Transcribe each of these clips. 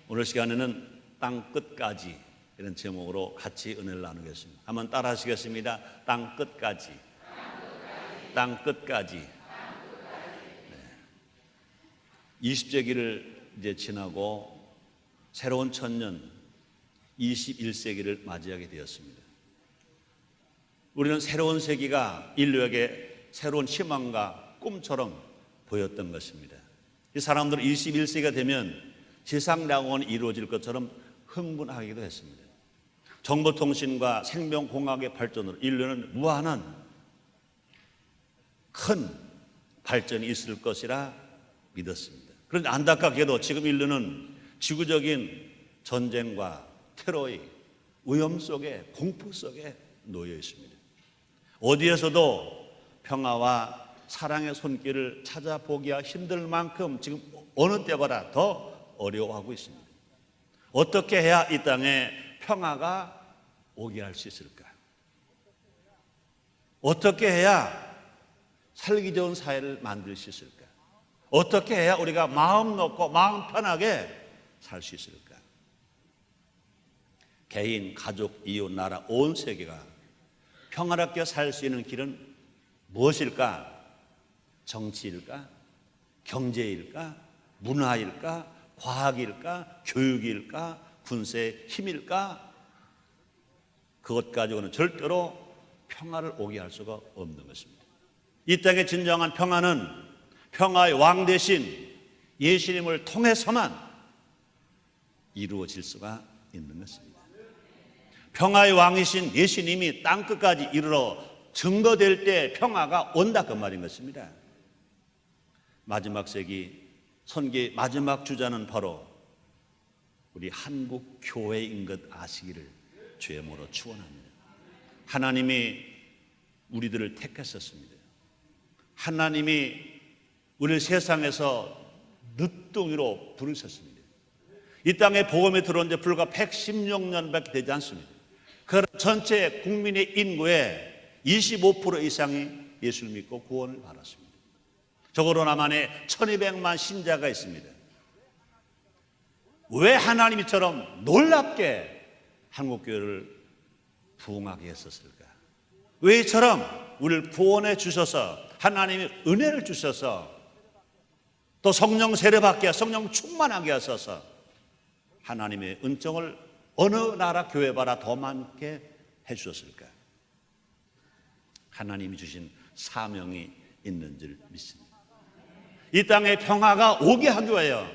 오늘 시간에는 땅 끝까지 이런 제목으로 같이 은혜를 나누겠습니다. 한번 따라 하시겠습니다. 땅 끝까지. 땅 끝까지. 네. 20세기를 이제 지나고 새로운 천년 21세기를 맞이하게 되었습니다. 우리는 새로운 세기가 인류에게 새로운 희망과 꿈처럼 보였던 것입니다. 이 사람들은 21세기가 되면 지상낙원이 이루어질 것처럼 흥분하기도 했습니다. 정보통신과 생명공학의 발전으로 인류는 무한한 큰 발전이 있을 것이라 믿었습니다. 그런데 안타깝게도 지금 인류는 지구적인 전쟁과 테러의 위험 속에, 공포 속에 놓여 있습니다. 어디에서도 평화와 사랑의 손길을 찾아보기가 힘들 만큼 지금 어느 때보다 더 어려워하고 있습니다. 어떻게 해야 이 땅에 평화가 오게 할 수 있을까? 어떻게 해야 살기 좋은 사회를 만들 수 있을까? 어떻게 해야 우리가 마음 놓고 마음 편하게 살 수 있을까? 개인, 가족, 이웃, 나라, 온 세계가 평화롭게 살 수 있는 길은 무엇일까? 정치일까? 경제일까? 문화일까? 과학일까? 교육일까? 군사의 힘일까? 그것 가지고는 절대로 평화를 오게 할 수가 없는 것입니다. 이 땅의 진정한 평화는 평화의 왕 대신 예수님을 통해서만 이루어질 수가 있는 것입니다. 평화의 왕이신 예수님이 땅끝까지 이르러 증거될 때 평화가 온다 그 말인 것입니다. 마지막 세기 선교의 마지막 주자는 바로 우리 한국 교회인 것 아시기를 주의 이름으로 축원합니다. 하나님이 우리들을 택하셨습니다. 하나님이 우리를 세상에서 늦둥이로 부르셨습니다. 이 땅에 복음이 들어온 지 불과 116년밖에 되지 않습니다. 그 전체 국민의 인구의 25% 이상이 예수를 믿고 구원을 받았습니다. 적어도 남한에 1200만 신자가 있습니다. 왜 하나님이 이처럼 놀랍게 한국교회를 부흥하게 했었을까? 왜 이처럼 우리를 구원해 주셔서 하나님이 은혜를 주셔서 또 성령 세례받게 성령 충만하게 하셔서 하나님의 은총을 어느 나라 교회보다 더 많게 해 주셨을까? 하나님이 주신 사명이 있는 줄 믿습니다. 이 땅에 평화가 오게 하기 위하여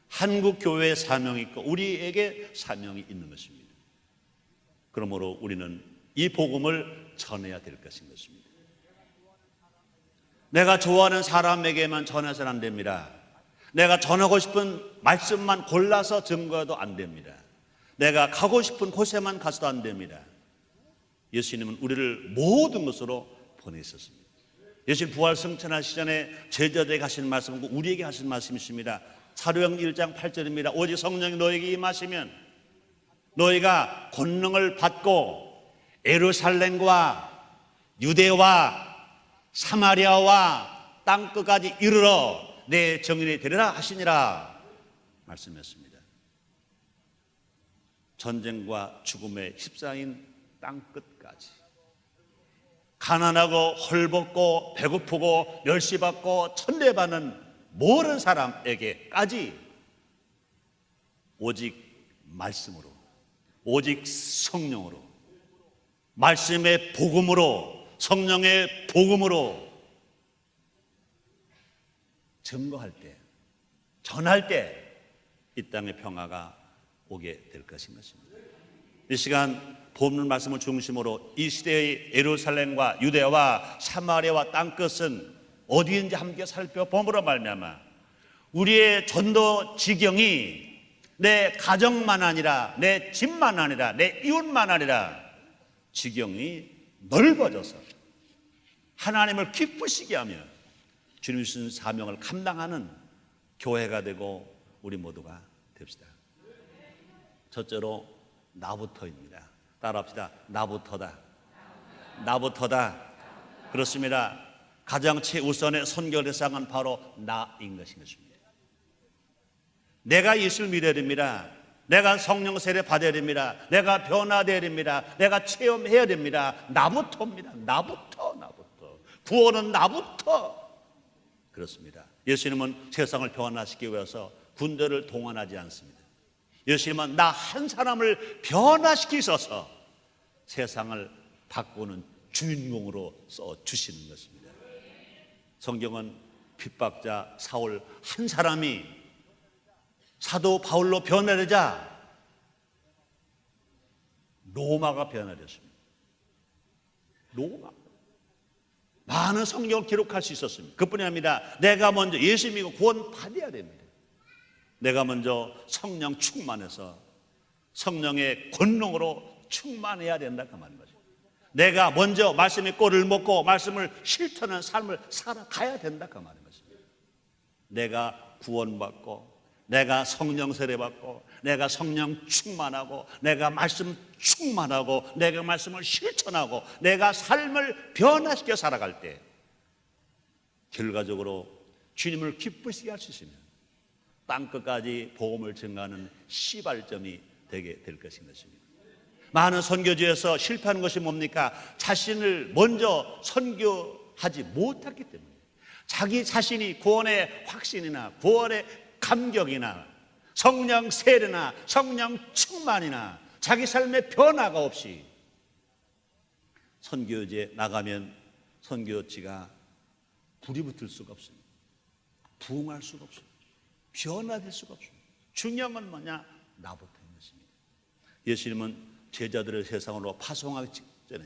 한국 교회의 사명이 있고 우리에게 사명이 있는 것입니다. 그러므로 우리는 이 복음을 전해야 될 것인 것입니다. 내가 좋아하는 사람에게만 전해서는 안 됩니다. 내가 전하고 싶은 말씀만 골라서 증거해도 안 됩니다. 내가 가고 싶은 곳에만 가서도 안 됩니다. 예수님은 우리를 모든 것으로 보내셨습니다. 예수님 부활 승천하시기 전에 제자들에게 하신 말씀은 우리에게 하신 말씀이 있습니다. 사도행 1장 8절입니다. 오직 성령이 너에게 임하시면 너희가 권능을 받고 예루살렘과 유대와 사마리아와 땅끝까지 이르러 내 정인이 되리라 하시니라 말씀했습니다. 전쟁과 죽음에 휩싸인 땅끝까지 가난하고 헐벗고 배고프고 멸시받고 천대받는 모든 사람에게까지 오직 말씀으로, 오직 성령으로, 말씀의 복음으로, 성령의 복음으로 증거할 때, 전할 때 이 땅의 평화가 오게 될 것인 것입니다. 이 시간 본문 말씀을 중심으로 이 시대의 예루살렘과 유대와 사마리아와 땅끝은 어디인지 함께 살펴봄으로 말미암아 우리의 전도 지경이 내 가정만 아니라 내 집만 아니라 내 이웃만 아니라 지경이 넓어져서 하나님을 기쁘시게 하며 주님이 주신 사명을 감당하는 교회가 되고 우리 모두가 됩시다. 첫째로 나부터입니다. 따라합시다. 나부터다. 나부터다. 그렇습니다. 가장 최우선의 선교 대상은 바로 나인 것인 것입니다. 내가 예수를 믿어야 됩니다. 내가 성령 세례 받아야 됩니다. 내가 변화되어야 됩니다. 내가 체험해야 됩니다. 나부터입니다. 나부터. 구원은 나부터. 그렇습니다. 예수님은 세상을 변화시키기 위해서 군대를 동원하지 않습니다. 예수님은 나 한 사람을 변화시키셔서 세상을 바꾸는 주인공으로 써주시는 것입니다. 성경은 핍박자 사울 한 사람이 사도 바울로 변화되자 로마가 변화됐습니다. 로마. 많은 성경을 기록할 수 있었습니다. 그뿐이 아니라 내가 먼저 예수 믿고 구원 받아야 됩니다. 내가 먼저 성령 충만해서 성령의 권능으로 충만해야 된다 그 말인 거죠. 내가 먼저 말씀의 꼴을 먹고 말씀을 실천하는 삶을 살아가야 된다 그 말인 것입니다. 내가 구원받고 내가 성령 세례받고 내가 성령 충만하고 내가 말씀 충만하고 내가 말씀을 실천하고 내가 삶을 변화시켜 살아갈 때 결과적으로 주님을 기쁘시게 할 수 있으면 땅끝까지 복음을 증가하는 시발점이 되게 될 것인 것입니다. 많은 선교지에서 실패하는 것이 뭡니까? 자신을 먼저 선교하지 못했기 때문에 자기 자신이 구원의 확신이나 구원의 감격이나 성령 세례나 성령 충만이나 자기 삶의 변화가 없이 선교지에 나가면 선교지가 불이 붙을 수가 없습니다. 부흥할 수가 없습니다. 변화될 수가 없습니다. 중요한 건 뭐냐? 나부터인 것입니다. 예수님은 제자들을 세상으로 파송하기 직전에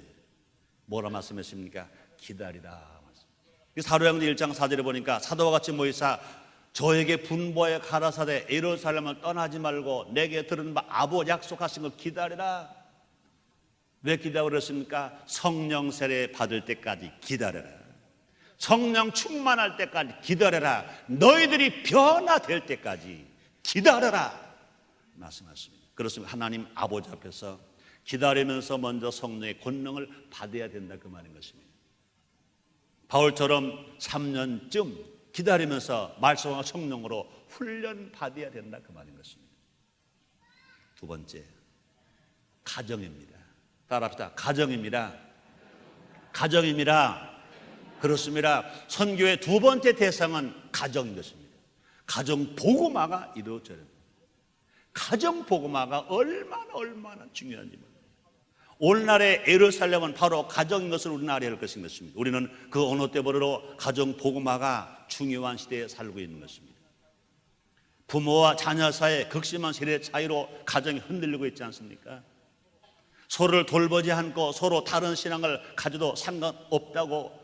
뭐라 말씀하십니까? 기다리라. 사도행전 1장 4절에 보니까 사도와 같이 모이사 저에게 분부하여 가라사대 예루살렘을 떠나지 말고 내게 들은 바 아버지 약속하신 걸 기다리라. 왜 기다리라고 그랬습니까? 성령 세례 받을 때까지 기다려라. 성령 충만할 때까지 기다려라. 너희들이 변화될 때까지 기다려라 말씀하십니다. 그렇습니다. 하나님 아버지 앞에서 기다리면서 먼저 성령의 권능을 받아야 된다 그 말인 것입니다. 바울처럼 3년쯤 기다리면서 말씀과 성령으로 훈련 받아야 된다 그 말인 것입니다. 두 번째, 가정입니다. 따라합시다. 가정입니다. 가정입니다. 그렇습니다. 선교의 두 번째 대상은 가정인 것입니다. 가정 복음화가 이루어져야 됩니다. 가정 복음화가 얼마나 중요한지 모릅니다. 오늘날의 예루살렘은 바로 가정인 것을 우리는 알아야 할 것인 것입니다. 우리는 그 어느 때보다도 가정 복음화가 중요한 시대에 살고 있는 것입니다. 부모와 자녀 사이의 극심한 세대 차이로 가정이 흔들리고 있지 않습니까? 서로를 돌보지 않고 서로 다른 신앙을 가져도 상관없다고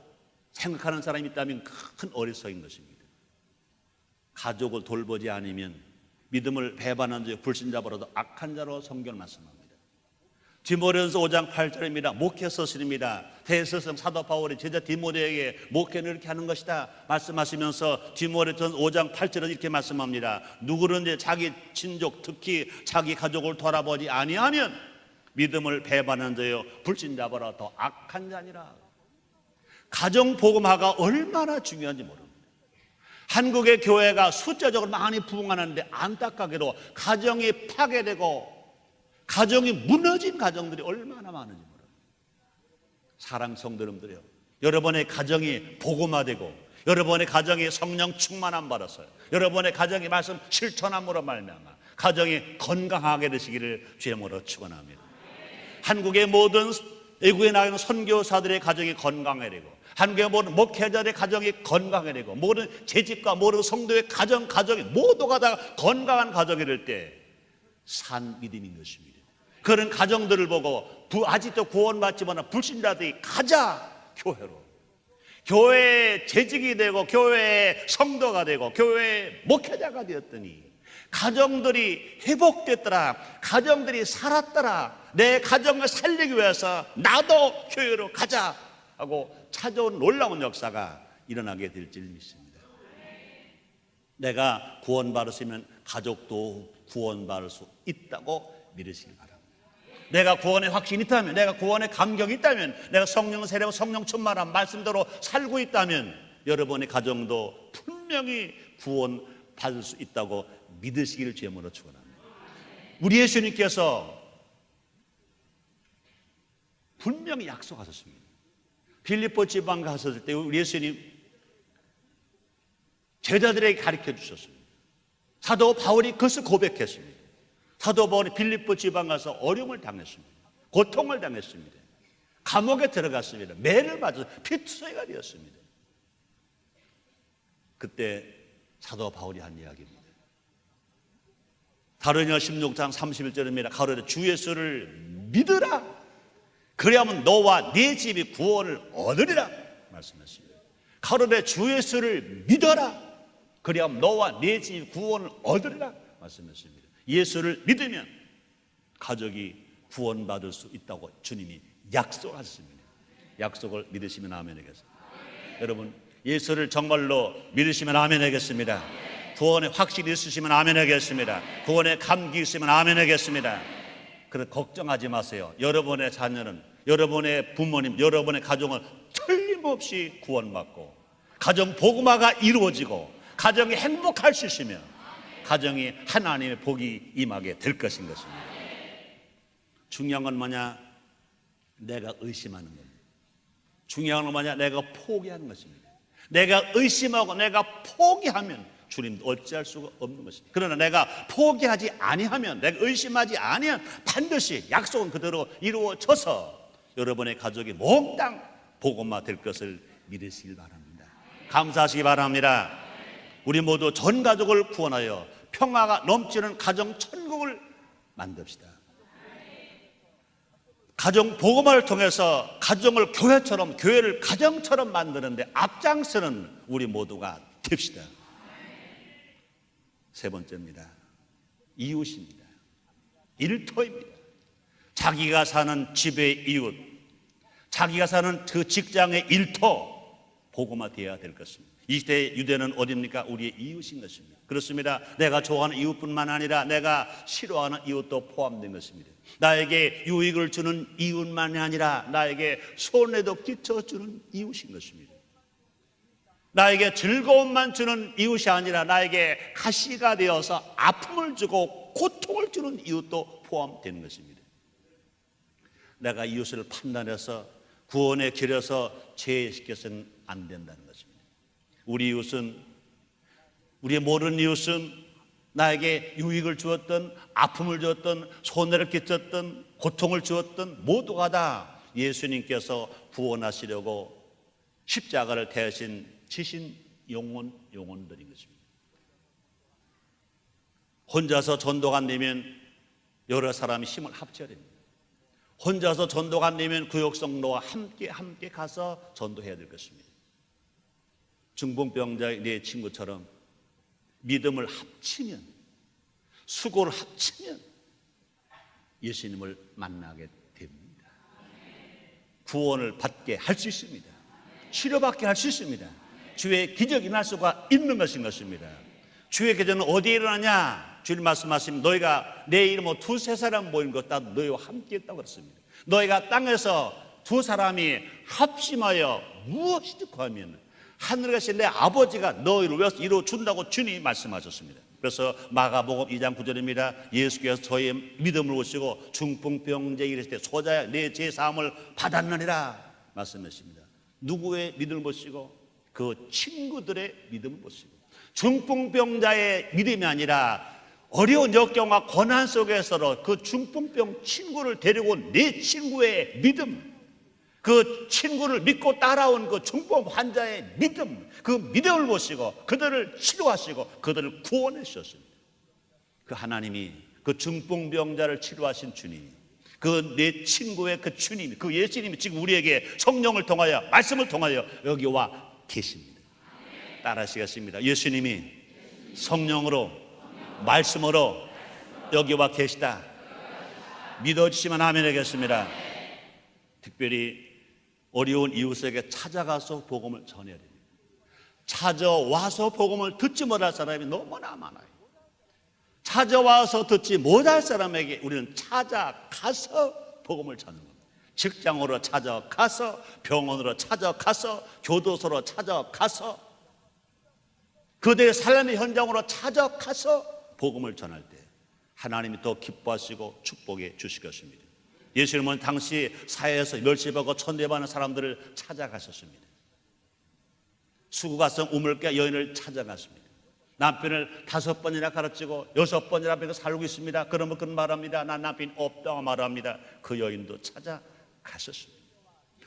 생각하는 사람이 있다면 큰 어리석인 것입니다. 가족을 돌보지 않으면 믿음을 배반한 자 불신자보다도 악한 자로 성경을 말씀합니다. 디모데전서 5장 8절입니다. 목회 서술입니다. 대서성 사도 바울이 제자 디모데에게 목회는 이렇게 하는 것이다 말씀하시면서 디모데전서 5장 8절은 이렇게 말씀합니다. 누구든지 자기 친족 특히 자기 가족을 돌아보지 아니하면 믿음을 배반한 자여 불신자보다 더 악한 자니라. 가정 복음화가 얼마나 중요한지 모릅니다. 한국의 교회가 숫자적으로 많이 부흥하는데 안타깝게도 가정이 파괴되고 가정이 무너진 가정들이 얼마나 많은지 모릅니다. 사랑 성도 여러분들이요, 여러분의 가정이 복음화되고 여러분의 가정이 성령 충만함 받았어요. 여러분의 가정이 말씀 실천함으로 말미암아 가정이 건강하게 되시기를 주의 이름으로 축원합니다. 한국의 모든 외국에 나가는 선교사들의 가정이 건강해야 되고 한국의 모든 목회자들의 가정이 건강해야 되고 모든 재직과 모든 성도의 가정이 모두가 다 건강한 가정이 될 때 산 믿음인 것입니다. 그런 가정들을 보고 아직도 구원받지 못한 불신자들이 가자 교회로, 교회에 재직이 되고 교회의 성도가 되고 교회의 목회자가 되었더니 가정들이 회복됐더라, 가정들이 살았더라, 내 가정을 살리기 위해서 나도 교회로 가자 하고 찾아온 놀라운 역사가 일어나게 될 줄 믿습니다. 내가 구원받았으면 가족도 구원받을 수 있다고 믿으시기 바랍니다. 내가 구원의 확신이 있다면, 내가 구원의 감격이 있다면, 내가 성령 세례와 성령 충만한 말씀대로 살고 있다면 여러분의 가정도 분명히 구원받을 수 있다고 믿으시기를 주님으로 축원합니다. 우리 예수님께서 분명히 약속하셨습니다. 빌립보 지방 가셨을 때 우리 예수님 제자들에게 가르쳐 주셨습니다. 사도 바울이 그것을 고백했습니다. 사도 바울이 빌립보 지방 가서 어려움을 당했습니다. 고통을 당했습니다. 감옥에 들어갔습니다. 매를 맞아서 피투성이가 되었습니다. 그때 사도 바울이 한 이야기입니다. 가로냐 16장 31절입니다. 가로되 주 예수를 믿으라. 그래야면 너와 네 집이 구원을 얻으리라 말씀하십니다. 가로되 주 예수를 믿어라. 그래야면 너와 네 집이 구원을 얻으리라 말씀하십니다. 예수를 믿으면 가족이 구원받을 수 있다고 주님이 약속하셨습니다. 약속을 믿으시면 아멘 하겠습니다. 여러분 예수를 정말로 믿으시면 아멘 하겠습니다. 구원에 확실히 있으시면 아멘 하겠습니다. 구원에 감기 있으면 아멘 하겠습니다. 그래서 걱정하지 마세요. 여러분의 자녀는, 여러분의 부모님, 여러분의 가정은 틀림없이 구원받고 가정 복음화가 이루어지고 가정이 행복할 수 있으면 가정이 하나님의 복이 임하게 될 것인 것입니다. 중요한 건 뭐냐? 내가 의심하는 겁니다. 중요한 건 뭐냐? 내가 포기하는 것입니다. 내가 의심하고 내가 포기하면 주님도 어찌할 수가 없는 것입니다. 그러나 내가 포기하지 아니하면, 내가 의심하지 아니하면 반드시 약속은 그대로 이루어져서 여러분의 가족이 몽땅 복음화 될 것을 믿으시길 바랍니다. 감사하시기 바랍니다. 우리 모두 전 가족을 구원하여 평화가 넘치는 가정 천국을 만듭시다. 가정 복음화를 통해서 가정을 교회처럼, 교회를 가정처럼 만드는데 앞장서는 우리 모두가 됩시다. 세 번째입니다. 이웃입니다. 일터입니다. 자기가 사는 집의 이웃, 자기가 사는 그 직장의 일터 복음화 되어야 될 것입니다. 이 시대의 유대는 어디입니까? 우리의 이웃인 것입니다. 그렇습니다. 내가 좋아하는 이웃뿐만 아니라 내가 싫어하는 이웃도 포함된 것입니다. 나에게 유익을 주는 이웃만이 아니라 나에게 손해도 끼쳐주는 이웃인 것입니다. 나에게 즐거움만 주는 이웃이 아니라 나에게 가시가 되어서 아픔을 주고 고통을 주는 이웃도 포함되는 것입니다. 내가 이웃을 판단해서 구원에 길에서 죄시켜서는 안 된다는 것입니다. 우리 이웃은, 우리의 모르는 이웃은 나에게 유익을 주었던, 아픔을 주었던, 손해를 끼쳤던, 고통을 주었던 모두가 다 예수님께서 구원하시려고 십자가를 대신 지신 영혼들인 것입니다. 혼자서 전도가 안 되면 여러 사람이 힘을 합쳐야 됩니다. 혼자서 전도가 안 되면 구역성도와 함께 가서 전도해야 될 것입니다. 중풍병자의 내 친구처럼 믿음을 합치면, 수고를 합치면 예수님을 만나게 됩니다. 구원을 받게 할 수 있습니다. 치료받게 할 수 있습니다. 주의 기적이 날 수가 있는 것입니다. 주의 기적은 어디에 일어나냐? 주님 말씀하시면 너희가 내 이름으로 두세 사람 모인 것 다 너희와 함께 했다고 그랬습니다. 너희가 땅에서 두 사람이 합심하여 무엇이든 구하면 하늘에 계신 내 아버지가 너희를 위해서 이루어준다고 주님이 말씀하셨습니다. 그래서 마가복음 2장 9절입니다. 예수께서 저의 믿음을 보시고 중풍병자에 이르실 때 소자야 내 죄 사함을 받았느니라 말씀하십니다. 누구의 믿음을 보시고? 그 친구들의 믿음을 보시고, 중풍병자의 믿음이 아니라 어려운 역경과 고난 속에서 그 중풍병 친구를 데리고 온 내 친구의 믿음, 그 친구를 믿고 따라온 그 중풍 환자의 믿음, 그 믿음을 보시고 그들을 치료하시고 그들을 구원해 주셨습니다. 그 하나님이, 그 중풍병자를 치료하신 주님이, 그 내 친구의 그 주님이, 그 예수님이 지금 우리에게 성령을 통하여, 말씀을 통하여 여기 와 계십니다. 따라하시겠습니다. 예수님이 성령으로, 말씀으로 여기 와 계시다. 믿어주시면 아멘 하겠습니다. 특별히 어려운 이웃에게 찾아가서 복음을 전해야 됩니다. 찾아와서 복음을 듣지 못할 사람이 너무나 많아요. 찾아와서 듣지 못할 사람에게 우리는 찾아가서 복음을 전하는 겁니다. 직장으로 찾아가서, 병원으로 찾아가서, 교도소로 찾아가서, 그들의 삶의 현장으로 찾아가서 복음을 전할 때 하나님이 더 기뻐하시고 축복해 주실 것입니다. 예수님은 당시 사회에서 멸시받고 천대받는 사람들을 찾아가셨습니다. 수구가성 우물가 여인을 찾아갔습니다. 남편을 5번이나 가르치고 6번이나 배고 살고 있습니다. 그러면 그는 말합니다. 난 남편이 없다고 말합니다. 그 여인도 찾아가셨습니다.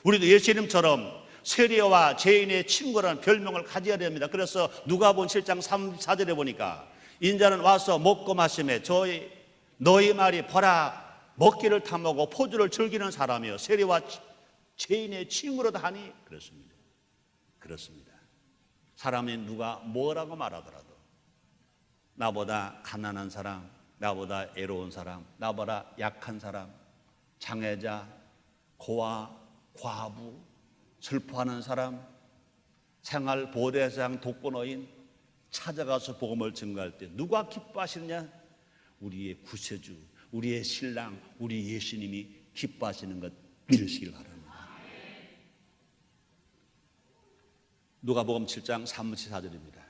우리도 예수님처럼 세리와 죄인의 친구라는 별명을 가져야 됩니다. 그래서 누가복음 7장 34절에 보니까 인자는 와서 먹고 마시매 너희 말이 보라 먹기를 탐하고 포도를 즐기는 사람이요 세리와 죄인의 친구로도 하니 그렇습니다. 그렇습니다. 사람이 누가 뭐라고 말하더라도 나보다 가난한 사람, 나보다 애로운 사람, 나보다 약한 사람, 장애자, 고아, 과부, 슬퍼하는 사람, 생활보호대상 독거노인 찾아가서 복음을 증거할 때 누가 기뻐하시느냐? 우리의 구세주, 우리의 신랑, 우리 예수님이 기뻐하시는 것 믿으시길 바랍니다. 누가복음 7장 34절입니다.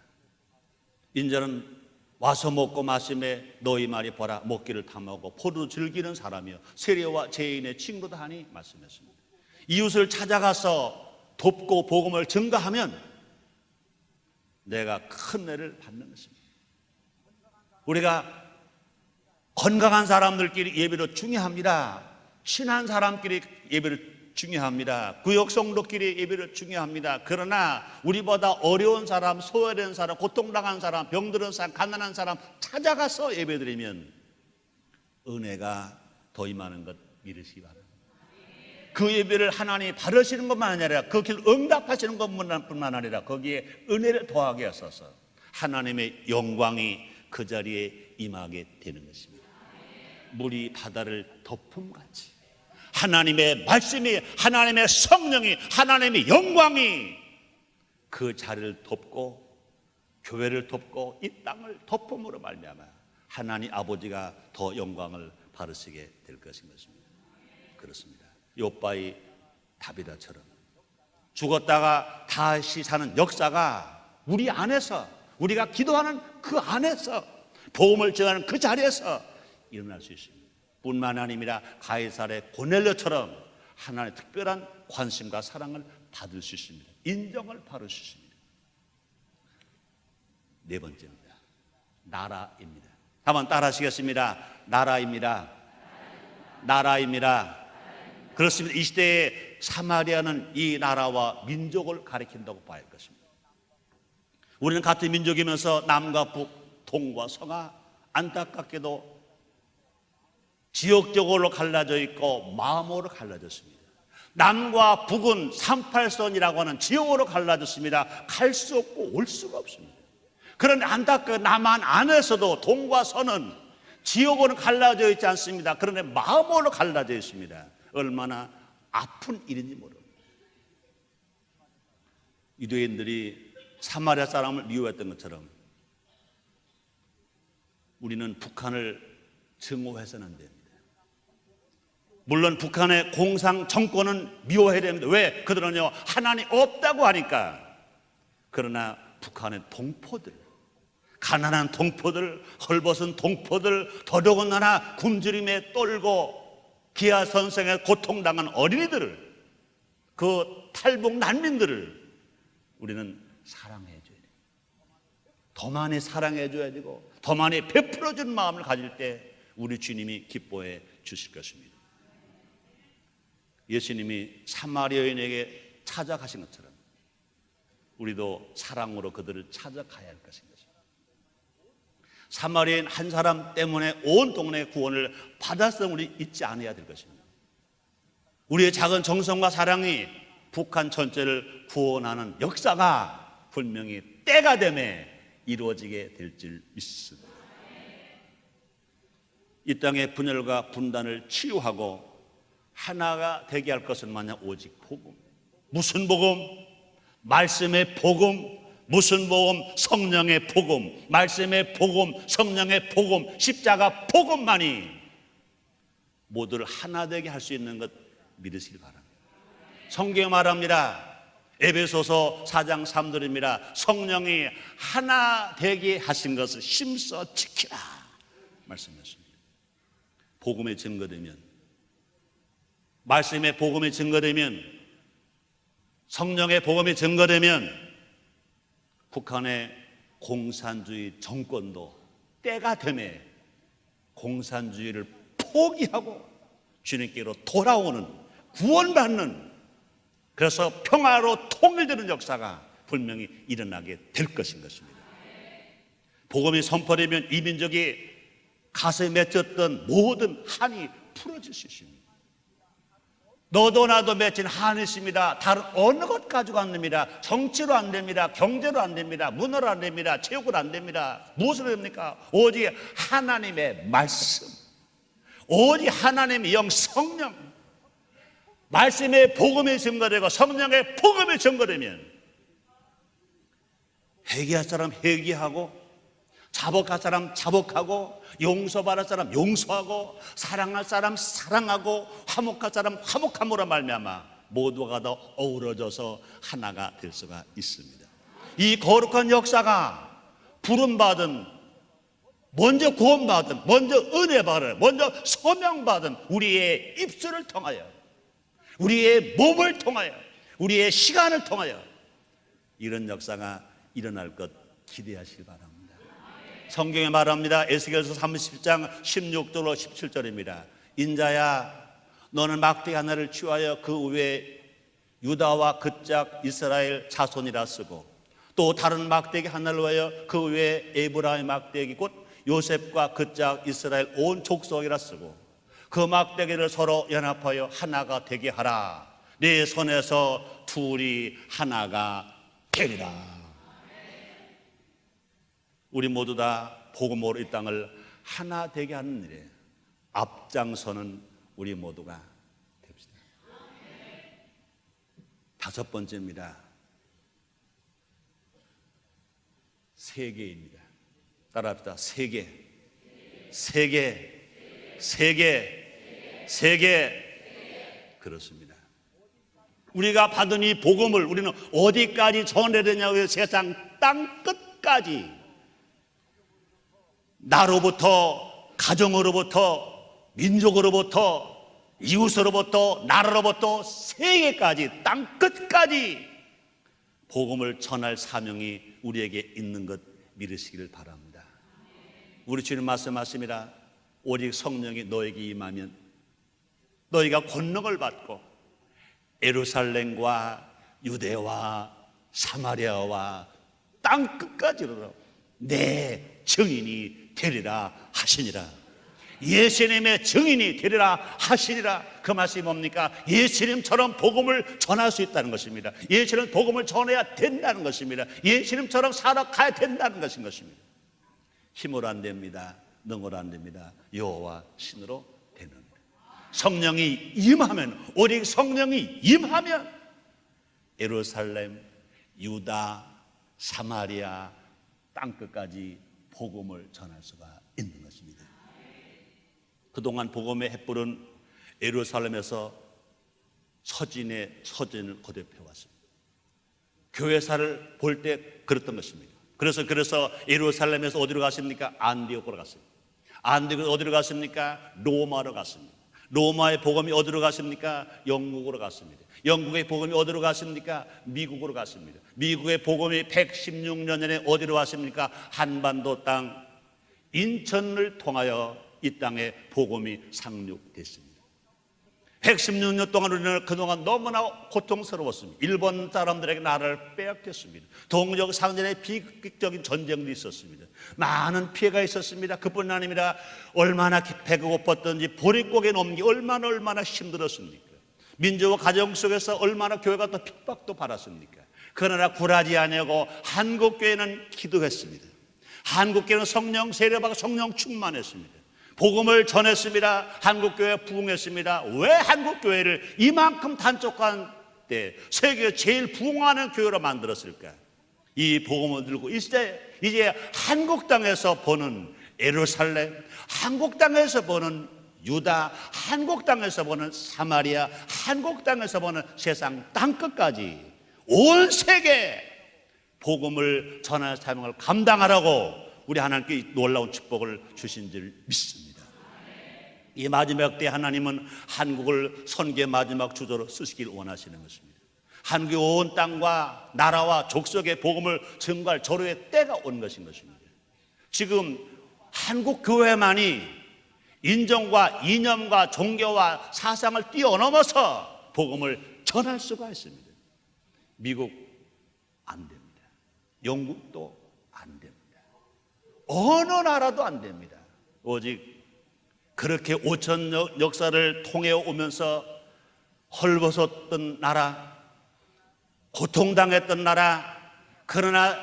인자는 와서 먹고 마시매 너희 말이 보라 먹기를 탐하고 포도를 즐기는 사람이요 세리와 죄인의 친구도 하니 말씀했습니다. 이웃을 찾아가서 돕고 복음을 증거하면 내가 큰 은혜를 받는 것입니다. 우리가 건강한 사람들끼리 예배로 중요합니다. 친한 사람끼리 예배를 중요합니다. 구역 성도끼리 예배를 중요합니다. 그러나 우리보다 어려운 사람, 소외된 사람, 고통당한 사람, 병들은 사람, 가난한 사람 찾아가서 예배드리면 은혜가 더 임하는 것 믿으시기 바랍니다. 그 예배를 하나님이 받으시는 것만 아니라 그 길 응답하시는 것뿐만 아니라 거기에 은혜를 더하게 하셔서 하나님의 영광이 그 자리에 임하게 되는 것입니다. 물이 바다를 덮음같이 하나님의 말씀이, 하나님의 성령이, 하나님의 영광이 그 자리를 덮고 교회를 덮고 이 땅을 덮음으로 말미암아 하나님 아버지가 더 영광을 받으시게 될 것인 것입니다. 그렇습니다. 욥바의 다비다처럼 죽었다가 다시 사는 역사가 우리 안에서, 우리가 기도하는 그 안에서, 복음을 전하는 그 자리에서 일어날 수 있습니다. 뿐만 아니라 가이사랴의 고넬료처럼 하나님의 특별한 관심과 사랑을 받을 수 있습니다. 인정을 받을 수 있습니다. 네 번째입니다. 나라입니다. 한번 따라 하시겠습니다. 나라입니다. 나라입니다. 그렇습니다. 이 시대에 사마리아는 이 나라와 민족을 가리킨다고 봐야 할 것입니다. 우리는 같은 민족이면서 남과 북, 동과 서가 안타깝게도 지역적으로 갈라져 있고 마음으로 갈라졌습니다. 남과 북은 38선이라고 하는 지역으로 갈라졌습니다. 갈 수 없고 올 수가 없습니다. 그런데 안타깝게 남한 안에서도 동과 서는 지역으로 갈라져 있지 않습니다. 그런데 마음으로 갈라져 있습니다. 얼마나 아픈 일인지 모릅니다. 유대인들이 사마리아 사람을 미워했던 것처럼 우리는 북한을 증오해서는 안 됩니다. 물론 북한의 공산 정권은 미워해야 됩니다. 왜? 그들은요 하나님 없다고 하니까. 그러나 북한의 동포들, 가난한 동포들, 헐벗은 동포들, 더더군다나 굶주림에 떨고 기아선생에 고통당한 어린이들을, 그 탈북 난민들을 우리는 사랑해줘야 돼요. 더 많이 사랑해줘야 되고 더 많이 베풀어주는 마음을 가질 때 우리 주님이 기뻐해 주실 것입니다. 예수님이 사마리아 여인에게 찾아가신 것처럼 우리도 사랑으로 그들을 찾아가야 할 것인 것입니다. 사마리아인 한 사람 때문에 온 동네의 구원을 받았음을 우리 잊지 않아야 될 것입니다. 우리의 작은 정성과 사랑이 북한 전체를 구원하는 역사가 분명히 때가 되매 이루어지게 될 줄 믿습니다. 이 땅의 분열과 분단을 치유하고 하나가 되게 할 것은 마냥 오직 복음. 무슨 복음? 말씀의 복음. 무슨 복음? 성령의 복음. 말씀의 복음, 성령의 복음, 십자가 복음만이 모두를 하나 되게 할 수 있는 것 믿으시기 바랍니다. 성경이 말합니다. 에베소서 4장 3절입니다. 성령이 하나 되게 하신 것을 힘써 지키라. 말씀이었습니다. 복음이 증거되면, 말씀의 복음이 증거되면, 성령의 복음이 증거되면 북한의 공산주의 정권도 때가 되매 공산주의를 포기하고 주님께로 돌아오는, 구원받는, 그래서 평화로 통일되는 역사가 분명히 일어나게 될 것인 것입니다. 복음이 선포되면 이 민족이 가슴에 맺혔던 모든 한이 풀어질 수 있습니다. 너도 나도 맺힌 한이 있습니다. 다른 어느 것 가지고 안 됩니다. 정치로 안 됩니다. 경제로 안 됩니다. 문화로 안 됩니다. 체육으로 안 됩니다. 무엇으로 됩니까? 오직 하나님의 말씀, 오직 하나님의 영 성령, 말씀의 복음이 증거되고 성령의 복음이 증거되면 회개할 사람 회개하고, 자복할 사람 자복하고, 용서받을 사람 용서하고, 사랑할 사람 사랑하고, 화목할 사람 화목함으로 말미암아 모두가 더 어우러져서 하나가 될 수가 있습니다. 이 거룩한 역사가 부름받은, 먼저 구원받은, 먼저 은혜받은, 먼저 소명받은 우리의 입술을 통하여, 우리의 몸을 통하여, 우리의 시간을 통하여 이런 역사가 일어날 것 기대하시기 바랍니다. 성경에 말합니다. 에스겔서 30장 16절로 17절입니다. 인자야, 너는 막대기 하나를 취하여 그 위에 유다와 그짝 이스라엘 자손이라 쓰고, 또 다른 막대기 하나를 위하여 그 위에 에브라임의 막대기 곧 요셉과 그짝 이스라엘 온 족속이라 쓰고, 그 막대기를 서로 연합하여 하나가 되게 하라. 네 손에서 둘이 하나가 되리라. 우리 모두 다 복음으로 이 땅을 하나 되게 하는 일에 앞장서는 우리 모두가 됩시다. 다섯 번째입니다. 세계입니다. 따라합시다. 세계, 세계, 세계, 세계. 그렇습니다. 우리가 받은 이 복음을 우리는 어디까지 전해야 되냐고요? 세상 땅 끝까지. 나로부터, 가정으로부터, 민족으로부터, 이웃으로부터, 나라로부터, 세계까지, 땅 끝까지 복음을 전할 사명이 우리에게 있는 것 믿으시기를 바랍니다. 우리 주님 말씀하십니다. 오직 성령이 너에게 임하면 너희가 권능을 받고 예루살렘과 유대와 사마리아와 땅 끝까지로 내 증인이 되리라 하시니라. 예수님의 증인이 되리라 하시니라. 그 말씀이 뭡니까? 예수님처럼 복음을 전할 수 있다는 것입니다. 예수님 복음을 전해야 된다는 것입니다. 예수님처럼 살아가야 된다는 것인 것입니다. 힘으로 안 됩니다. 능으로 안 됩니다. 여호와 신으로 되는 거예요. 성령이 임하면, 오직 성령이 임하면 예루살렘, 유다, 사마리아 땅끝까지 복음을 전할 수가 있는 것입니다. 그동안 복음의 횃불은 예루살렘에서 서진의 서진을 거듭해 왔습니다. 교회사를 볼 때 그랬던 것입니다. 그래서 예루살렘에서 어디로 갔습니까? 안디옥으로 갔습니다. 안디옥에서 어디로 갔습니까? 로마로 갔습니다. 로마의 복음이 어디로 갔습니까? 영국으로 갔습니다. 영국의 복음이 어디로 갔습니까? 미국으로 갔습니다. 미국의 복음이 116년 전에 어디로 왔습니까? 한반도 땅 인천을 통하여 이 땅에 복음이 상륙됐습니다. 116년 동안 우리는 그동안 너무나 고통스러웠습니다. 일본 사람들에게 나라를 빼앗겼습니다. 동족 상전의 비극적인 전쟁도 있었습니다. 많은 피해가 있었습니다. 그뿐 아닙니다. 얼마나 배가 고팠던지 보릿고개 넘기 얼마나 힘들었습니까? 민족과 가정 속에서 얼마나 교회가 또 핍박도 받았습니까? 그러나 굴하지 아니하고 한국교회는 기도했습니다. 한국교회는 성령 세례받고 성령 충만했습니다. 복음을 전했습니다. 한국교회 부흥했습니다. 왜 한국교회를 이만큼 단축한 때 세계 제일 부흥하는 교회로 만들었을까? 이 복음을 들고 이제 한국 땅에서 보는 예루살렘, 한국 땅에서 보는 유다, 한국 땅에서 보는 사마리아, 한국 땅에서 보는 세상 땅끝까지 온 세계 복음을 전할 사명을 감당하라고 우리 하나님께 이 놀라운 축복을 주신 줄 믿습니다. 이 마지막 때 하나님은 한국을 선교의 마지막 주조로 쓰시길 원하시는 것입니다. 한국의 온 땅과 나라와 족속의 복음을 증거할 절호의 때가 온 것인 것입니다. 지금 한국 교회만이 인정과 이념과 종교와 사상을 뛰어넘어서 복음을 전할 수가 있습니다. 미국 안 됩니다. 영국도 안 됩니다. 어느 나라도 안 됩니다. 오직 그렇게 5천 역사를 통해 오면서 헐벗었던 나라, 고통당했던 나라, 그러나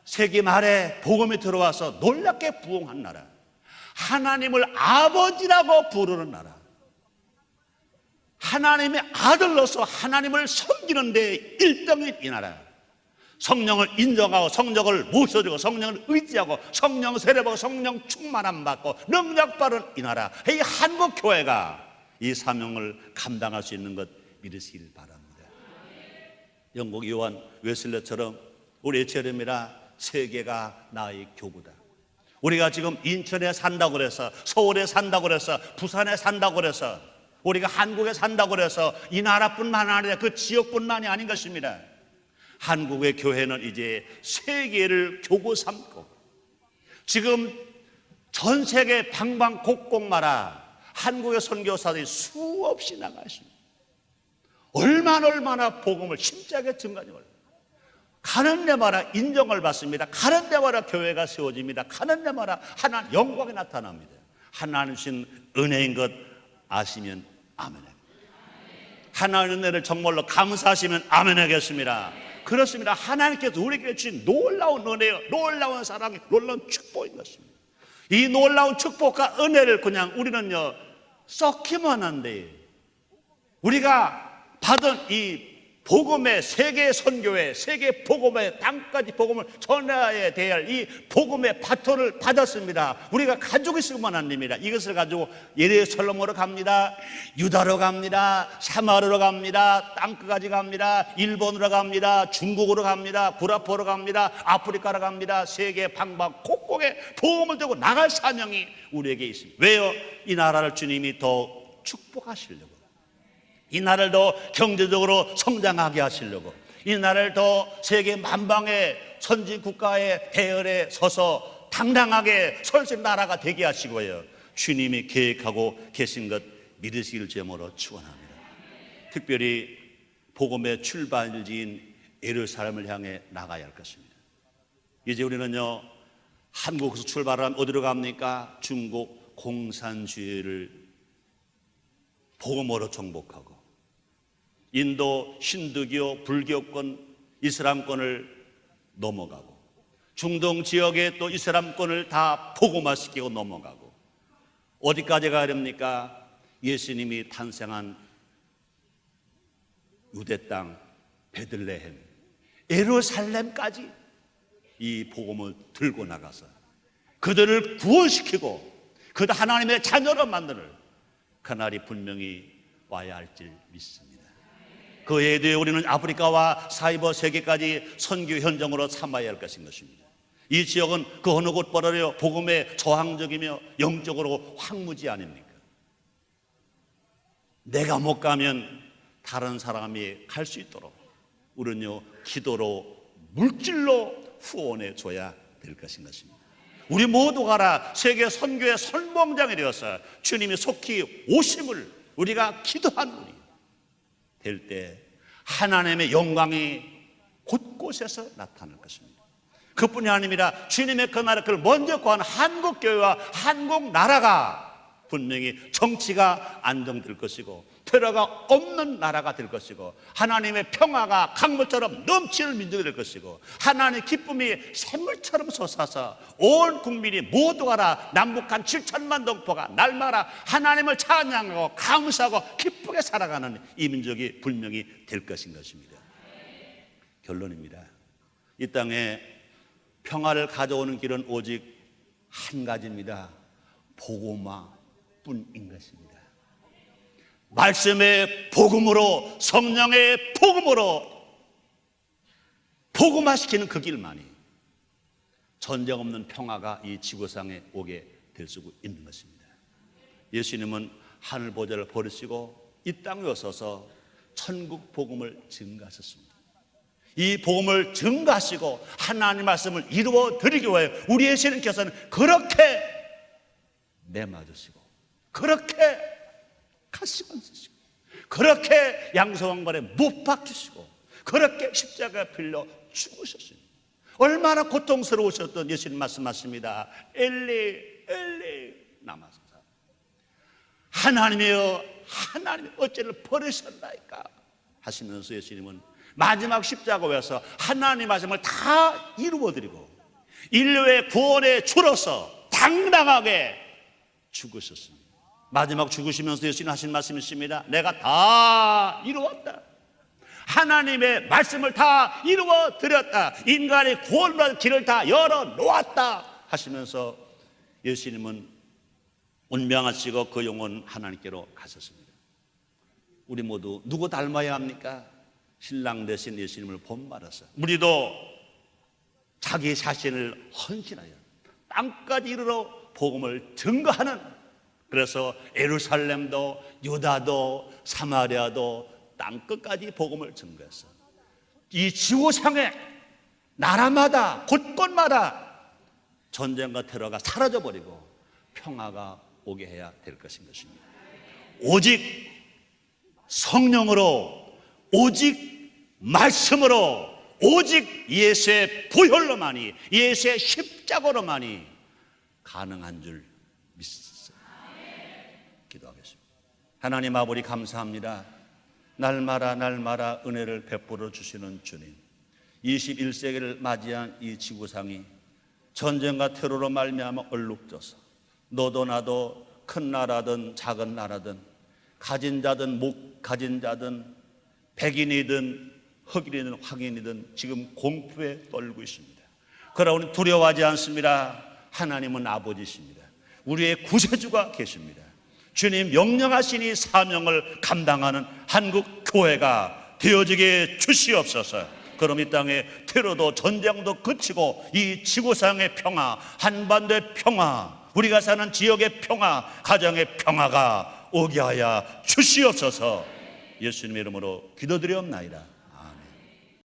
세기 말에 복음이 들어와서 놀랍게 부흥한 나라, 하나님을 아버지라고 부르는 나라, 하나님의 아들로서 하나님을 섬기는 데 1등인 이 나라, 성령을 인정하고 성령을 모셔주고 성령을 의지하고 성령 세례받고 성령 충만함 받고 능력받은 이 나라, 이 한국교회가 이 사명을 감당할 수 있는 것 믿으시길 바랍니다. 영국 요한 웨슬레처럼 우리 에체름이라 세계가 나의 교구다. 우리가 지금 인천에 산다고 그래서, 서울에 산다고 그래서, 부산에 산다고 그래서, 우리가 한국에 산다고 그래서 이 나라뿐만 아니라 그 지역뿐만이 아닌 것입니다. 한국의 교회는 이제 세계를 교구 삼고, 지금 전 세계 방방곡곡마다 한국의 선교사들이 수없이 나가 있습니다. 얼마나 복음을 심차게 증거하는, 가는 데마다 인정을 받습니다. 가는 데마다 교회가 세워집니다. 가는 데마다 하나님 영광이 나타납니다. 하나님 주신 은혜인 것 아시면 아멘. 하나님의 은혜를 정말로 감사하시면 아멘 하겠습니다. 그렇습니다. 하나님께서 우리에게 주신 놀라운 은혜요, 놀라운 사랑이, 놀라운 축복인 것입니다. 이 놀라운 축복과 은혜를 그냥 우리는요 썩기만 한데, 우리가 받은 이 복음의 세계 선교회, 세계 복음의 땅까지 복음을 전해야 될 이 복음의 바톤을 받았습니다. 우리가 가지고 있을만 합니다. 이것을 가지고 예루살렘으로 갑니다. 유다로 갑니다. 사마리아로 갑니다. 땅끝까지 갑니다. 일본으로 갑니다. 중국으로 갑니다. 구라포로 갑니다. 아프리카로 갑니다. 세계 방방곡곡에 복음을 들고 나갈 사명이 우리에게 있습니다. 왜요? 이 나라를 주님이 더 축복하시려고, 이 나라를 더 경제적으로 성장하게 하시려고, 이 나라를 더 세계 만방의 선진 국가의 대열에 서서 당당하게 설 수 있는 나라가 되게 하시고요, 주님이 계획하고 계신 것 믿으시길 제모로 축원합니다. 특별히 복음의 출발지인 예루살렘을 향해 나가야 할 것입니다. 이제 우리는요 한국에서 출발하면 어디로 갑니까? 중국 공산주의를 복음으로 정복하고, 인도 힌두교, 불교권, 이슬람권을 넘어가고, 중동 지역에 또 이슬람권을 다 복음화시키고 넘어가고, 어디까지 가야 됩니까? 예수님이 탄생한 유대 땅 베들레헴, 예루살렘까지 이 복음을 들고 나가서 그들을 구원시키고 그들 하나님의 자녀로 만드는 그날이 분명히 와야 할 줄 믿습니다. 그 외에도 우리는 아프리카와 사이버 세계까지 선교 현장으로 삼아야 할 것인 것입니다. 이 지역은 그 어느 곳보다도 복음에 저항적이며 영적으로 황무지 아닙니까? 내가 못 가면 다른 사람이 갈 수 있도록 우리는요 기도로 물질로 후원해 줘야 될 것인 것입니다. 우리 모두가 세계 선교의 선봉장이 되어서 주님이 속히 오심을 우리가 기도한 우리 될 때 하나님의 영광이 곳곳에서 나타날 것입니다. 그뿐이 아닙니다. 주님의 그 나라, 그걸 먼저 구하는 한국교회와 한국나라가 분명히 정치가 안정될 것이고 테러가 없는 나라가 될 것이고, 하나님의 평화가 강물처럼 넘치는 민족이 될 것이고, 하나님의 기쁨이 샘물처럼 솟아서 온 국민이 모두가 다 남북한 7천만 동포가 날마다 하나님을 찬양하고 감사하고 기쁘게 살아가는 이 민족이 분명히 될 것인 것입니다. 결론입니다. 이 땅에 평화를 가져오는 길은 오직 한 가지입니다. 복음화뿐인 것입니다. 말씀의 복음으로, 성령의 복음으로 복음화시키는 그 길만이 전쟁 없는 평화가 이 지구상에 오게 될 수 있는 것입니다. 예수님은 하늘 보좌를 버리시고 이 땅에 오셔서 천국 복음을 증거하셨습니다. 이 복음을 증거하시고 하나님 말씀을 이루어 드리기 위해 우리 예수님께서는 그렇게 내맞으시고 그렇게 가시관 쓰시고 그렇게 양서왕발에 못 박히시고 그렇게 십자가에 빌려 죽으셨습니다. 얼마나 고통스러우셨던 예수님 말씀하십니다. 엘리 엘리 나마사, 하나님이여 하나님 어째를 버리셨나이까 하시면서 예수님은 마지막 십자가에서 하나님 말씀을 다 이루어드리고 인류의 구원에 줄어서 당당하게 죽으셨습니다. 마지막 죽으시면서 예수님 하신 말씀이 있습니다. 내가 다 이루었다. 하나님의 말씀을 다 이루어 드렸다. 인간의 구원받을 길을 다 열어 놓았다 하시면서 예수님은 운명하시고 그 영혼 하나님께로 가셨습니다. 우리 모두 누구 닮아야 합니까? 신랑 되신 예수님을 본받아서 우리도 자기 자신을 헌신하여 땅까지 이르러 복음을 증거하는, 그래서 예루살렘도 유다도 사마리아도 땅끝까지 복음을 증거했어. 이 지구상에 나라마다 곳곳마다 전쟁과 테러가 사라져버리고 평화가 오게 해야 될 것입니다. 오직 성령으로, 오직 말씀으로, 오직 예수의 보혈로만이, 예수의 십자가로만이 가능한 줄 믿습니다. 기도하겠습니다. 하나님 아버지 감사합니다. 날마다 날마다 은혜를 베풀어 주시는 주님, 21세기를 맞이한 이 지구상이 전쟁과 테러로 말미암아 얼룩져서 너도 나도 큰 나라든 작은 나라든 가진 자든 못 가진 자든 백인이든 흑인이든 황인이든 지금 공포에 떨고 있습니다. 그러나 우리는 두려워하지 않습니다. 하나님은 아버지십니다. 우리의 구세주가 계십니다. 주님 명령하신 이 사명을 감당하는 한국 교회가 되어지게 주시옵소서. 그럼 이 땅에 테러도 전쟁도 그치고 이 지구상의 평화, 한반도의 평화, 우리가 사는 지역의 평화, 가정의 평화가 오게 하여 주시옵소서. 예수님의 이름으로 기도드리옵나이다.